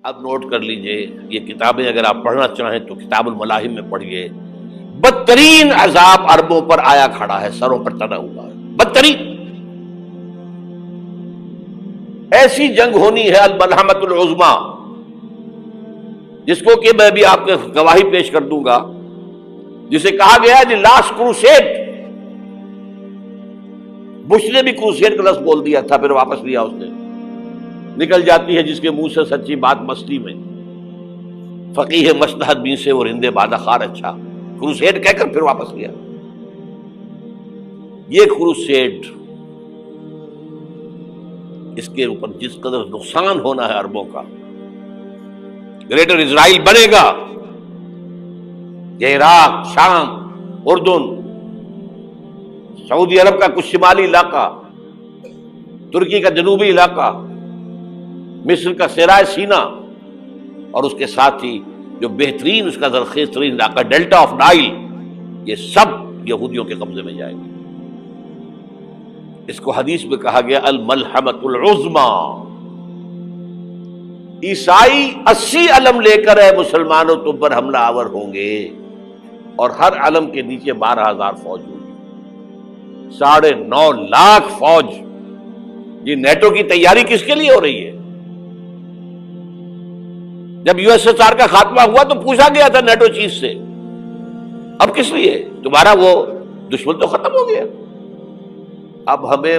اب نوٹ کر لیجئے، یہ کتابیں اگر آپ پڑھنا چاہیں تو کتاب الملاحم میں پڑھیے. بدترین عذاب عربوں پر آیا کھڑا ہے، سروں پر تنا ہوا ہے، بدترین. ایسی جنگ ہونی ہے الملحمۃ العظمیٰ، جس کو کہ میں بھی آپ کے گواہی پیش کر دوں گا، جسے کہا گیا ہے دی لاسٹ کروسیڈ. بش نے بھی کروسیڈ کا لفظ بول دیا تھا، پھر واپس لیا اس نے. نکل جاتی ہے جس کے منہ سے سچی بات مستی میں، فقیہ مصلحت بھی سے اور ہندے بادہ خار اچھا، کروسیڈ کہہ کر پھر واپس لیا. یہ کروسیڈ، اس کے اوپر جس قدر نقصان ہونا ہے عربوں کا، گریٹر اسرائیل بنے گا، یہ عراق، شام، اردن، سعودی عرب کا کچھ شمالی علاقہ، ترکی کا جنوبی علاقہ، مصر کا صحرائے سینا، اور اس کے ساتھ ہی جو بہترین اس کا زرخیز ترین علاقہ ڈیلٹا آف نائل، یہ سب یہودیوں کے قبضے میں جائے گا. اس کو حدیث میں کہا گیا الملحمۃ العظمیٰ. عیسائی 80 علم لے کر ہے مسلمانوں تم پر حملہ آور ہوں گے، اور ہر علم کے نیچے 12,000 فوج ہوگی، 9.5 لاکھ فوج. یہ نیٹو کی تیاری کس کے لیے ہو رہی ہے؟ جب یو ایس ایس آر کا خاتمہ ہوا تو پوچھا گیا تھا نیٹو چیف سے، اب کس لیے؟ تمہارا وہ دشمن تو ختم ہو گیا، اب ہمیں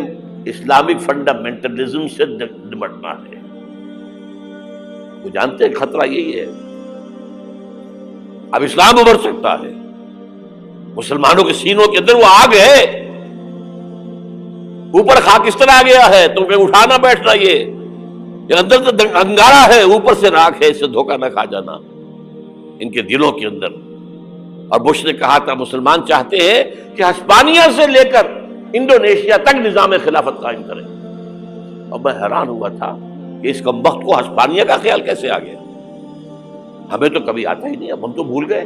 اسلامک فنڈامنٹلزم سے نمٹنا ہے. وہ جانتے ہیں خطرہ یہی ہے، اب اسلام ابھر سکتا ہے. مسلمانوں کے سینوں کے اندر وہ آگ ہے، اوپر خاکستر آ گیا ہے، تم پہ اٹھانا بیٹھنا، یہ اندر تو انگارہ ہے، اوپر سے راکھ ہے، اس سے دھوکہ نہ کھا جانا ان کے دلوں کے اندر. اور بش نے کہا تھا مسلمان چاہتے ہیں کہ ہسپانیہ سے لے کر انڈونیشیا تک نظام خلافت قائم کریں. اور میں حیران ہوا تھا کہ اس کمبخت کو ہسپانیہ کا خیال کیسے آ گیا؟ ہمیں تو کبھی آتا ہی نہیں، اب ہم تو بھول گئے.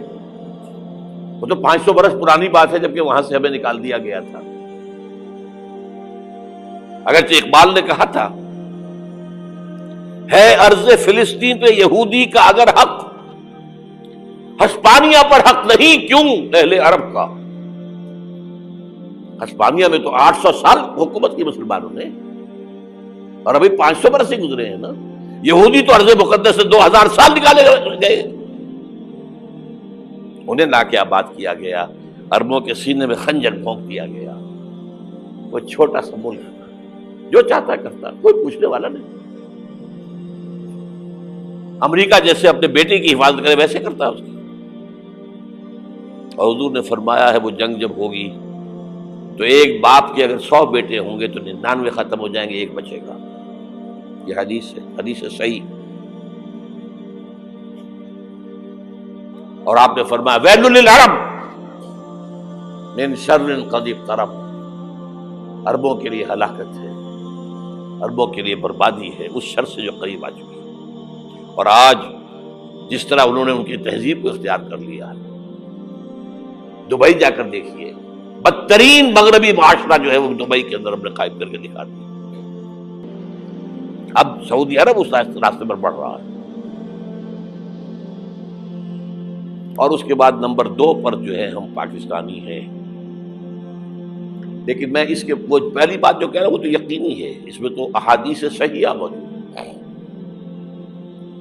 وہ تو 500 برس پرانی بات ہے، جبکہ وہاں سے ہمیں نکال دیا گیا تھا. اگرچہ اقبال نے کہا تھا ہے ارض فلسطین پہ یہودی کا اگر حق، ہسپانیہ پر حق نہیں کیوں اہل عرب کا. ہسپانیہ میں تو 800 سال حکومت کی مسلمانوں نے، اور ابھی 500 برس ہی گزرے ہیں نا. یہودی تو ارض مقدس سے 2000 سال نکالے گئے، انہیں لا کے آباد کیا گیا، عربوں کے سینے میں خنجر بھونک دیا گیا. وہ چھوٹا سا ملک جو چاہتا کرتا، کوئی پوچھنے والا نہیں. امریکہ جیسے اپنے بیٹے کی حفاظت کرے ویسے کرتا ہے اس کی. اور حضور نے فرمایا ہے وہ جنگ جب ہوگی تو ایک باپ کے اگر 100 بیٹے ہوں گے تو 99 ختم ہو جائیں گے، ایک بچے گا. یہ حدیث ہے، حدیث ہے صحیح. اور آپ نے فرمایا ویل للعرب من شر قد اقترب، عربوں کے لیے ہلاکت ہے، عربوں کے لیے بربادی ہے اس شر سے جو قریب آ چکی ہے. اور آج جس طرح انہوں نے ان کی تہذیب کو اختیار کر لیا ہے، دبئی جا کر دیکھیے، بدترین مغربی معاشرہ جو ہے وہ دبئی کے اندر ہم نے قائم کر کے دکھا دیا. اب سعودی عرب اس راستے پر بڑھ رہا ہے. اور اس کے بعد نمبر 2 پر جو ہے ہم پاکستانی ہیں. لیکن میں اس کے وہ پہلی بات جو کہہ رہا ہوں وہ تو یقینی ہے، اس میں تو احادیث صحیحہ موجود ہے.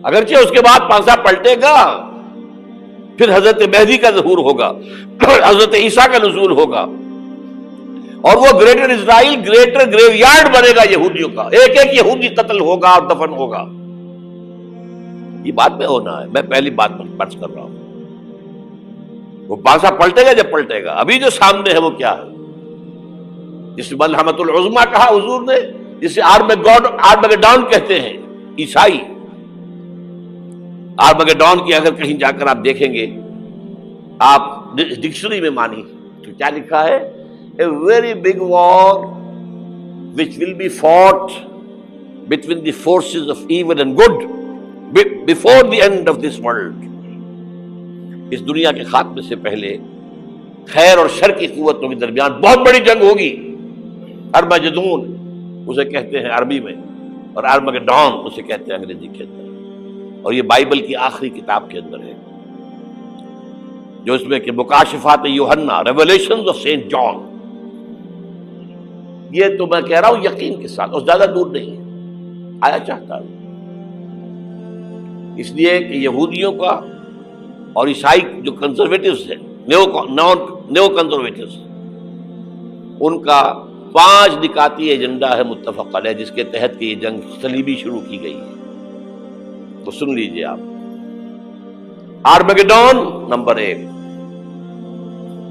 اگرچہ اس کے بعد پانسا پلٹے گا، پھر حضرت مہدی کا ظہور ہوگا، حضرت عیسیٰ کا نزول ہوگا، اور وہ گریٹر اسرائیل گریٹر گریو یارڈ بنے گا یہودیوں کا. ایک ایک یہودی قتل ہوگا اور دفن ہوگا. یہ بات میں ہونا ہے، میں پہلی بات پر پرچ کر رہا ہوں. وہ پانسا پلٹے گا جب پلٹے گا. ابھی جو سامنے ہے وہ کیا ہے؟ جس ملحمۃ العظمیٰ کہا حضور نے، جسے آرمگیڈون کہتے ہیں عیسائی. آرمگیڈون کی اگر کہیں جا کر آپ دیکھیں گے، آپ ڈکشنری میں مانی تو کیا لکھا ہے؟ A very big war which will be fought between the forces of evil and good before the end of this world. اس دنیا کے خاتمے سے پہلے خیر اور شر کی قوتوں کے درمیان بہت بڑی جنگ ہوگی. ارمجدون اسے کہتے ہیں عربی میں، اور آرمگیڈون اسے کہتے ہیں انگریزی کے اندر. اور یہ بائبل کی آخری کتاب کے اندر ہے، جو اس میں کہ مکاشفات یوحنا، ریولیشنز آف سینٹ جان. یہ تو میں کہہ رہا ہوں یقین کے ساتھ، اور زیادہ دور نہیں ہے، آیا چاہتا ہے. اس لیے کہ یہودیوں کا اور عیسائی جو کنزرویٹوز ہیں، نیو کنزرویٹوز، ان کا 5 نکاتی ایجنڈا ہے متفق علیہ، جس کے تحت کہ یہ جنگ صلیبی شروع کی گئی ہے. تو سن لیجئے آپ. آرمیگیڈون نمبر 1،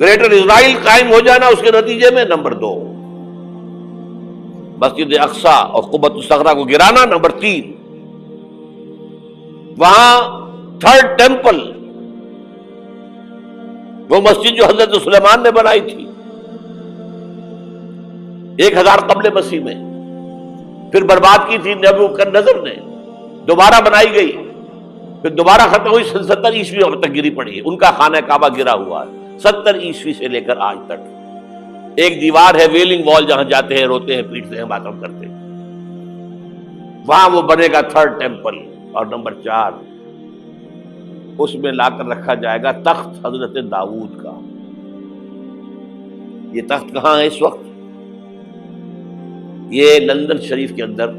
گریٹر اسرائیل قائم ہو جانا اس کے نتیجے میں نمبر 2، مسجد اقصی اور قبۃ الصخرہ کو گرانا نمبر 3، وہاں 3rd ٹیمپل، وہ مسجد جو حضرت سلیمان نے بنائی تھی 1000 قبل مسیح میں، پھر برباد کی تھی نبوکدنضر نے، دوبارہ بنائی گئی، پھر دوبارہ ختم ہوئی 70 عیسوی تک گری پڑی ہے. ان کا خانہ کعبہ گرا ہوا ہے 70 عیسوی سے لے کر آج تک. ایک دیوار ہے ویلنگ وال، جہاں جاتے ہیں، روتے ہیں، پیٹتے ہیں، ماتم کرتے ہیں، وہاں وہ بنے گا 3rd ٹیمپل. اور نمبر 4، اس میں لا کر رکھا جائے گا تخت حضرت داؤد کا. یہ تخت کہاں ہے اس وقت؟ یہ لندن شریف کے اندر،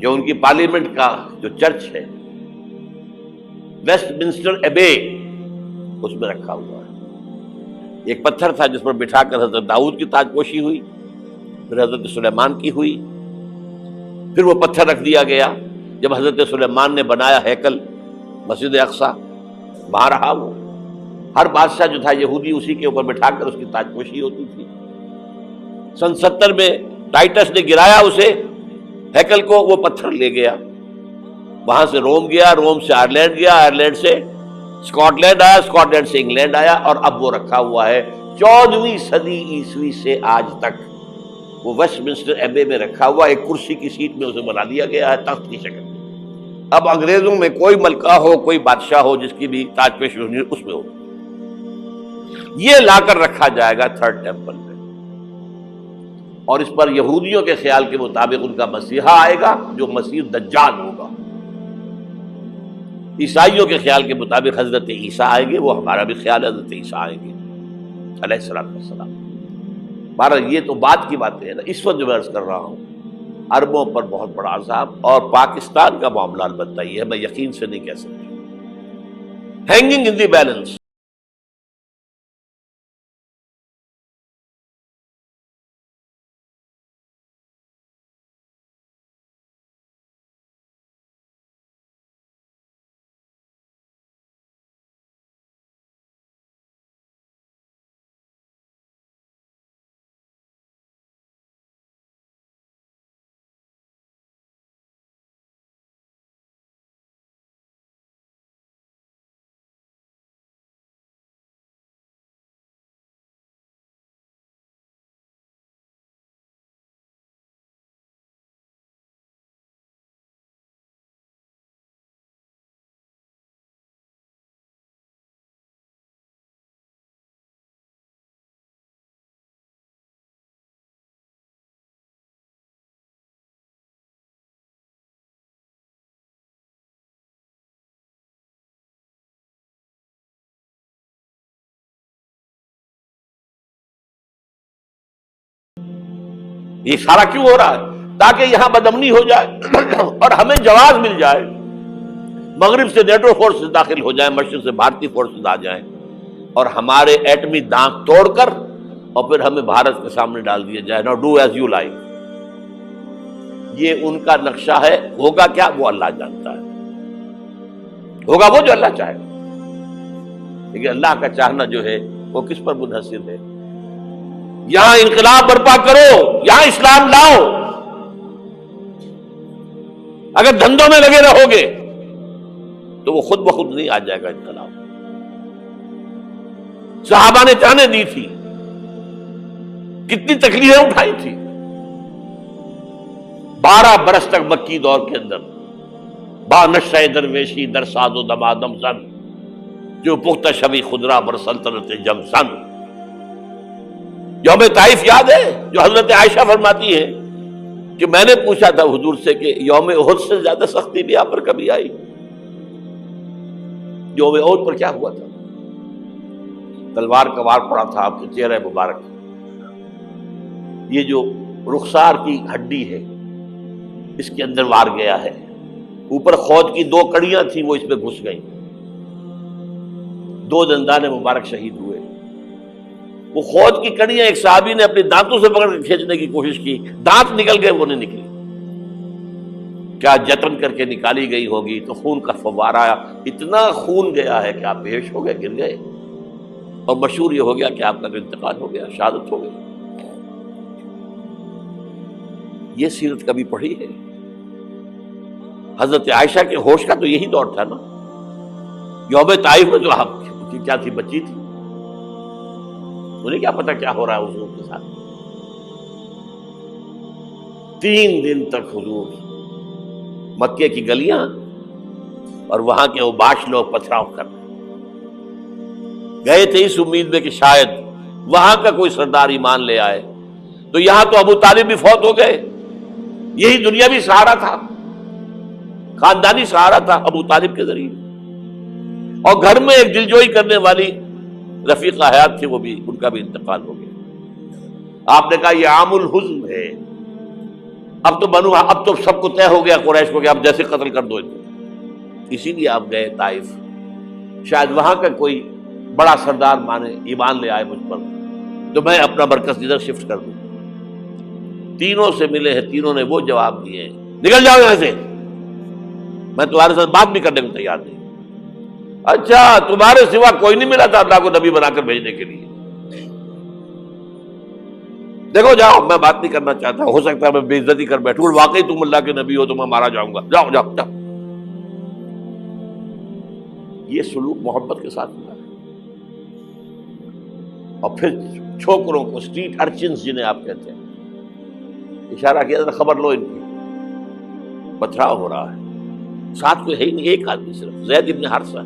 جو ان کی پارلیمنٹ کا جو چرچ ہے، ویسٹ منسٹر ایبے، اس میں رکھا ہوا ہے. ایک پتھر تھا جس پر بٹھا کر حضرت داؤد کی تاج پوشی ہوئی، پھر حضرت سلیمان کی ہوئی، پھر وہ پتھر رکھ دیا گیا جب حضرت سلیمان نے بنایا ہیکل مسجد اقصی، وہاں رہا وہ. ہر بادشاہ جو تھا یہودی اسی کے اوپر بٹھا کر اس کی تاج پوشی ہوتی تھی. سن 70 میں ٹائٹس نے گرایا اسے، ہیکل کو، وہ پتھر لے گیا، وہاں سے روم گیا، روم سے آئرلینڈ گیا، آئرلینڈ سے اسکاٹ لینڈ آیا، اسکاٹ لینڈ سے انگلینڈ آیا، اور اب وہ رکھا ہوا ہے 14ویں صدی عیسوی سے آج تک. وہ ویسٹ منسٹر ایبے میں رکھا ہوا، ایک کرسی کی سیٹ میں اسے بنا دیا گیا ہے تخت کی شکل میں. اب انگریزوں میں کوئی ملکہ ہو، کوئی بادشاہ ہو جس کی بھی تاج پوشی ہونی اس میں ہو. یہ لا کر رکھا جائے گا 3rd ٹیمپل میں، اور اس پر یہودیوں کے خیال کے مطابق ان کا مسیحا آئے گا جو مسیح دجال ہوگا. عیسائیوں کے خیال کے مطابق حضرت عیسیٰ آئیں گے، وہ ہمارا بھی خیال ہے حضرت عیسیٰ آئیں گے علیہ السلام. بہرحال یہ تو بعد کی باتیں ہیں نا. اس وقت جو میں عرض کر رہا ہوں، عربوں پر بہت بڑا عذاب، اور پاکستان کا معاملہ البتہ یہ ہے، میں یقین سے نہیں کہہ سکتا. Hanging in the balance. یہ سارا کیوں ہو رہا ہے؟ تاکہ یہاں بدامنی ہو جائے اور ہمیں جواز مل جائے، مغرب سے نیٹو فورسز داخل ہو جائیں، مشرق سے بھارتی فورسز آ جائیں، اور ہمارے ایٹمی دانت توڑ کر اور پھر ہمیں بھارت کے سامنے ڈال دیا جائے. نو ڈو ایز یو لائک. یہ ان کا نقشہ ہے. ہوگا کیا وہ اللہ جانتا ہے، ہوگا وہ جو اللہ چاہے. لیکن اللہ کا چاہنا جو ہے وہ کس پر منحصر ہے؟ یہاں انقلاب برپا کرو، یہاں اسلام لاؤ. اگر دھندوں میں لگے رہو گے تو وہ خود بخود نہیں آ جائے گا انقلاب. صحابہ نے جانیں دی تھی، کتنی تکلیفیں اٹھائی تھی. 12 برس تک مکی دور کے اندر با نشہ درویشی در ساز و دمادم زن، جو پختہ شبی خدرہ بر سلطنت جم سن. یوم طائف یاد ہے جو حضرت عائشہ فرماتی ہے کہ میں نے پوچھا تھا حضور سے کہ یوم احد سے زیادہ سختی بھی آپ پر کبھی آئی؟ یوم احد پر کیا ہوا تھا؟ تلوار کا وار پڑا تھا آپ کے چہرے مبارک، یہ جو رخسار کی ہڈی ہے اس کے اندر وار گیا ہے، اوپر خود کی 2 کڑیاں تھیں وہ اس میں گھس گئیں، 2 دندان مبارک شہید ہوئے۔ وہ خود کی کڑیاں ایک صحابی نے اپنے دانتوں سے پکڑ کے کھینچنے کی کوشش کی، دانت نکل گئے، وہ نہیں نکلی، کیا جتن کر کے نکالی گئی ہوگی تو خون کا فوارہ آیا، اتنا خون گیا ہے کہ آپ بے ہوش ہو گئے، گر گئے، اور مشہور یہ ہو گیا کہ آپ کا انتقال ہو گیا، شہادت ہو گئی۔ یہ سیرت کبھی پڑھی ہے؟ حضرت عائشہ کے ہوش کا تو یہی دور تھا نا، یوم طائف میں جو آپ کی کیا تھی، بچی تھی، انہیں کیا پتا کیا ہو رہا ہے حضور کے ساتھ۔ 3 دن تک حضور مکے کی گلیاں اور وہاں کے اوباش لوگ پتھراؤ کر رہے گئے تھے اس امید میں کہ شاید وہاں کا کوئی سردار ایمان لے آئے، تو یہاں تو ابو طالب بھی فوت ہو گئے، یہی دنیاوی سہارا تھا، خاندانی سہارا تھا ابو طالب کے ذریعے، اور گھر میں ایک دلجوئی کرنے والی رفیقہ حیات تھی، وہ بھی، ان کا بھی انتقال ہو گیا۔ آپ نے کہا یہ عام الحزن ہے، اب تو سب کو طے ہو گیا قریش کو کہ آپ جیسے قتل کر دو، اسی لیے آپ گئے طائف، شاید وہاں کا کوئی بڑا سردار مانے، ایمان لے آئے مجھ پر، تو میں اپنا مرکز ادھر شفٹ کر دوں۔ تینوں سے ملے ہیں، تینوں نے وہ جواب دیے ہیں، نکل جاؤ یہاں سے، میں تمہارے ساتھ بات بھی کرنے کو تیار نہیں۔ اچھا، تمہارے سوا کوئی نہیں ملا تھا اللہ کو نبی بنا کر بھیجنے کے لیے؟ دیکھو جاؤ، میں بات نہیں کرنا چاہتا، ہو سکتا ہے میں بے عزتی کر بیٹھوں، واقعی تم اللہ کے نبی ہو تو میں مارا جاؤں گا، جاؤ جاؤ جاؤ۔ یہ سلوک محبت کے ساتھ ہوا ہے۔ اور پھر چھوکروں کو، اسٹریٹ ارچنز جنہیں آپ کہتے ہیں، اشارہ کیا تھا، خبر لو ان کی، پتھراؤ ہو رہا ہے، ساتھ کوئی ہے ہی نہیں، ایک آدمی صرف، زید ابن حارثہ۔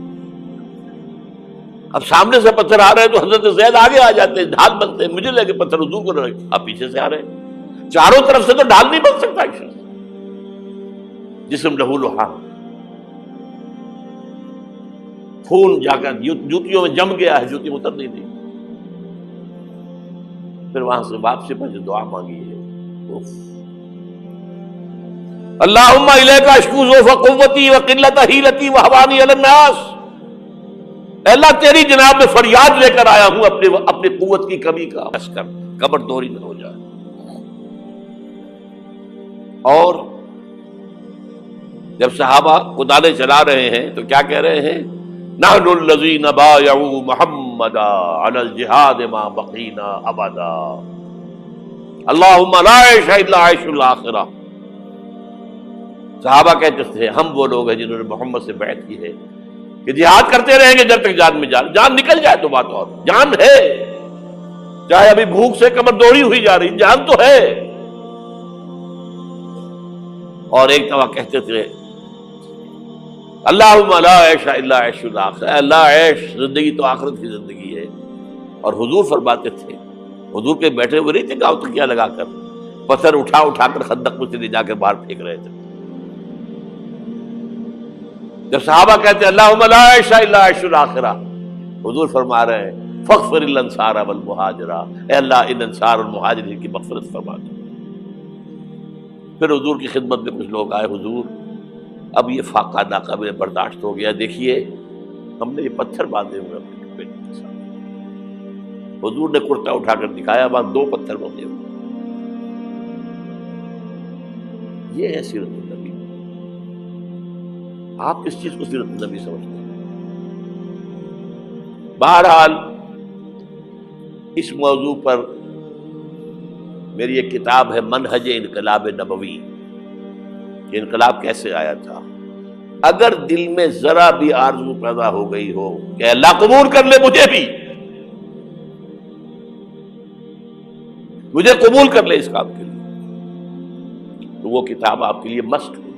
اب سامنے سے پتھر آ رہے ہیں تو حضرت زید آگے آ جاتے ہیں، ڈھال بنتے ہیں، مجھے لگے پتھر حضور کو رہے، آپ پیچھے سے آ رہے ہیں، چاروں طرف سے تو ڈھال نہیں بن سکتا ایک شخص، جسم لہو لہان، خون جا کر جوتیوں میں جم گیا ہے، جوتی اتر نہیں دی۔ پھر وہاں سے واپسی پر جو دعا مانگی ہے، اللہم الیک اشکو ضعف قوتی وقلت حیلتی وہوانی علی الناس، اے اللہ تیری جناب میں فریاد لے کر آیا ہوں اپنی قوت کی کمی کا، بس کر، قبر دوری نہ ہو جائے۔ اور جب صحابہ کدالیں چلا رہے ہیں تو کیا کہہ رہے ہیں؟ نحن الذین بایعوا محمدا علی الجہاد ما بقینا ابدا، اللہم لا عیش الا عیش الاخرہ۔ صحابہ کہتے تھے ہم وہ لوگ ہیں جنہوں نے محمد سے بیعت کی ہے کہ جہاد کرتے رہیں گے جب تک جان میں جان نکل جائے تو بات، اور جان ہے، چاہے ابھی بھوک سے کمر دوڑی ہوئی جا رہی، جان تو ہے۔ اور ایک دفعہ کہتے تھے اللہم لا عیش الا عیش الاخرہ، اے اللہ عیش، زندگی تو آخرت کی زندگی ہے۔ اور حضور فرماتے تھے، حضور کے بیٹھے ہوئے نہیں تھے گاؤں تکیہ لگا کر، پتھر اٹھا اٹھا کر خندق میں سے لے جا کے باہر پھینک رہے تھے۔ جب صحابہ کہتے ہیں اللہم لا عیش الا عیش الاخرہ، حضور فرما رہے ہیں فاغفر الانصار والمہاجرہ، اے اللہ ان انصار اور مہاجرین کی مغفرت فرما دو۔ پھر حضور کی خدمت میں کچھ لوگ آئے، حضور اب یہ فاقہ ناقابل برداشت ہو گیا، دیکھیے ہم نے یہ پتھر باندھے ہوئے اپنے پیٹ کے ساتھ۔ حضور نے کرتا اٹھا کر دکھایا، وہاں 2 پتھر باندھے ہوئے۔ یہ ہے سیرت النبی۔ آپ کس چیز کو سیرت النبی سمجھتے ہیں؟ بہرحال اس موضوع پر میری ایک کتاب ہے منہج انقلاب نبوی، کہ انقلاب کیسے آیا تھا۔ اگر دل میں ذرا بھی آرزو پیدا ہو گئی ہو کہ اللہ قبول کر لے مجھے قبول کر لے اس کام کے لیے، تو وہ کتاب آپ کے لیے مسٹ ہے۔